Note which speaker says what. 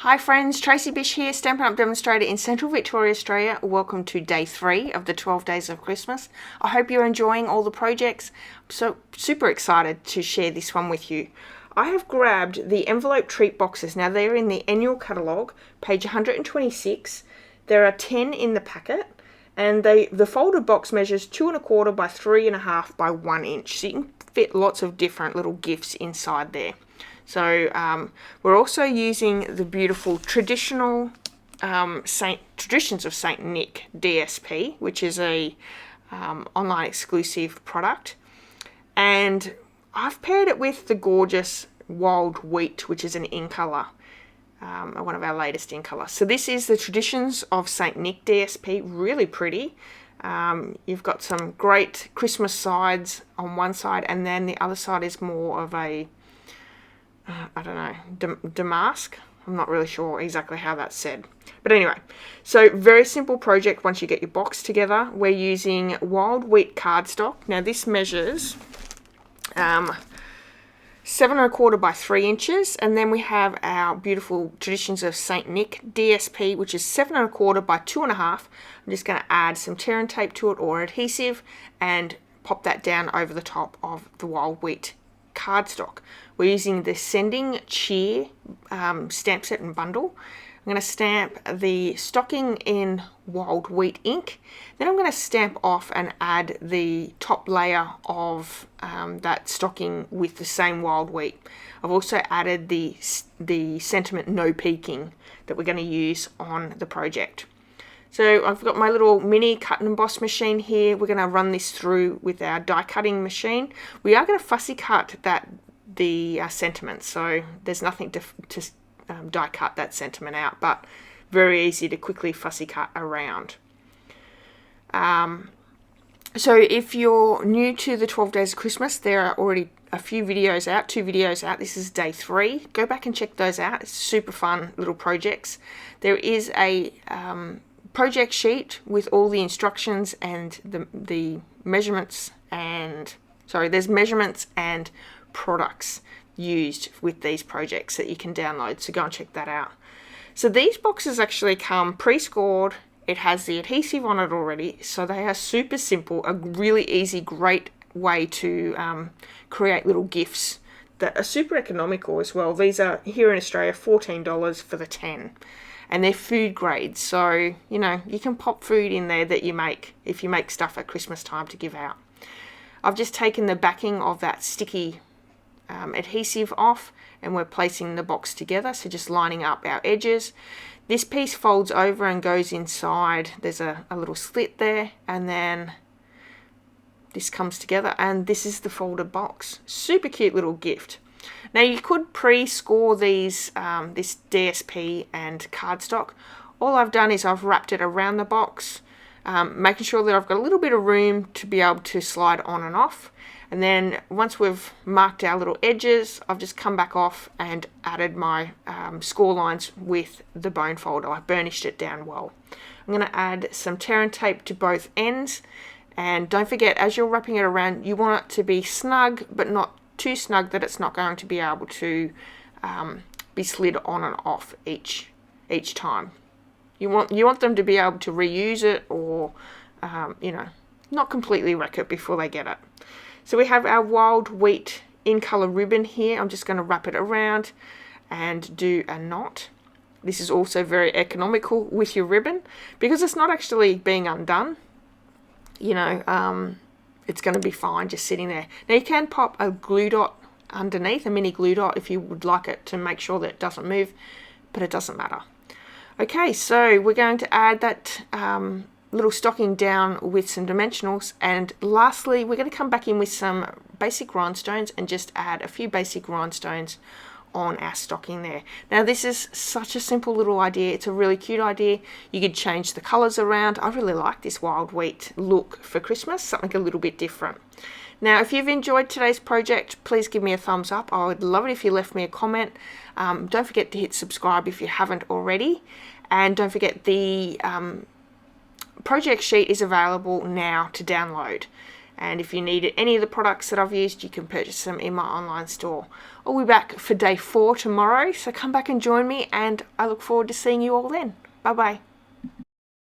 Speaker 1: Hi friends, Tracy.bish here, Stampin' Up! Demonstrator in Central Victoria, Australia. Welcome to day 3 of the 12 days of Christmas. I hope you're enjoying all the projects. I'm so super excited to share this one with you. I have grabbed the envelope treat boxes. Now they're in the annual catalogue, page 126. There are 10 in the packet, and the folded box measures 2 1/4 by 3 1/2 by 1 inch. So you can fit lots of different little gifts inside there. So we're also using the beautiful traditional Traditions of Saint Nick DSP, which is a online exclusive product, and I've paired it with the gorgeous Wild Wheat, which is an in colour, one of our latest in colour. So this is the Traditions of Saint Nick DSP, really pretty. You've got some great Christmas sides on one side, and then the other side is more of a I don't know, damask. I'm not really sure exactly how that's said. But anyway, so very simple project once you get your box together. We're using Wild Wheat cardstock. Now this measures 7 1/4 by 3 inches. And then we have our beautiful Traditions of Saint Nick DSP, which is 7 1/4 by 2 1/2. I'm just going to add some tear and tape to it or adhesive and pop that down over the top of the Wild Wheat cardstock. We're using the Sending Cheer stamp set and bundle. I'm going to stamp the stocking in Wild Wheat ink. Then I'm going to stamp off and add the top layer of that stocking with the same Wild Wheat. I've also added the sentiment No Peeking that we're going to use on the project. So I've got my little mini cut and emboss machine here. We're going to run this through with our die cutting machine. We are going to fussy cut the sentiment, so there's nothing to die cut that sentiment out, but very easy to quickly fussy cut around. So if you're new to the 12 days of Christmas, there are already a few videos out, 2 videos out. This is day 3. Go back and check those out. It's super fun little projects. There is a project sheet with all the instructions and the measurements, and there's measurements and products used with these projects that you can download, so go and check that out. So these boxes actually come pre-scored. It has the adhesive on it already, so they are super simple, a really easy, great way to create little gifts that are super economical as well. These are here in Australia $14 for the 10. And they're food grade, so you know you can pop food in there that you make if you make stuff at Christmas time to give out. I've just taken the backing of that sticky adhesive off, and we're placing the box together, so just lining up our edges. This piece folds over and goes inside. There's a little slit there, and then this comes together, and this is the folded box. Super cute little gift. Now you could pre-score these this DSP and cardstock. All I've done is I've wrapped it around the box, making sure that I've got a little bit of room to be able to slide on and off. And then once we've marked our little edges, I've just come back off and added my score lines with the bone folder. I burnished it down well. I'm going to add some tear and tape to both ends. And don't forget, as you're wrapping it around, you want it to be snug, but not too snug that it's not going to be able to be slid on and off each time. You want them to be able to reuse it, or not completely wreck it before they get it. So we have our Wild Wheat in color ribbon here. I'm just going to wrap it around and do a knot. This is also very economical with your ribbon because it's not actually being undone. It's going to be fine just sitting there. Now you can pop a glue dot underneath, a mini glue dot, if you would like it to make sure that it doesn't move, but it doesn't matter. Okay, so we're going to add that little stocking down with some dimensionals, and lastly we're going to come back in with some basic rhinestones and just add a few basic rhinestones on our stocking there. Now this is such a simple little idea. It's a really cute idea. You could change the colors around. I really like this Wild Wheat look for Christmas, something a little bit different. Now if you've enjoyed today's project, please give me a thumbs up. I would love it if you left me a comment. Don't forget to hit subscribe if you haven't already, and don't forget the project sheet is available now to download. And if you need any of the products that I've used, you can purchase them in my online store. I'll be back for day 4 tomorrow, so come back and join me, and I look forward to seeing you all then. Bye bye.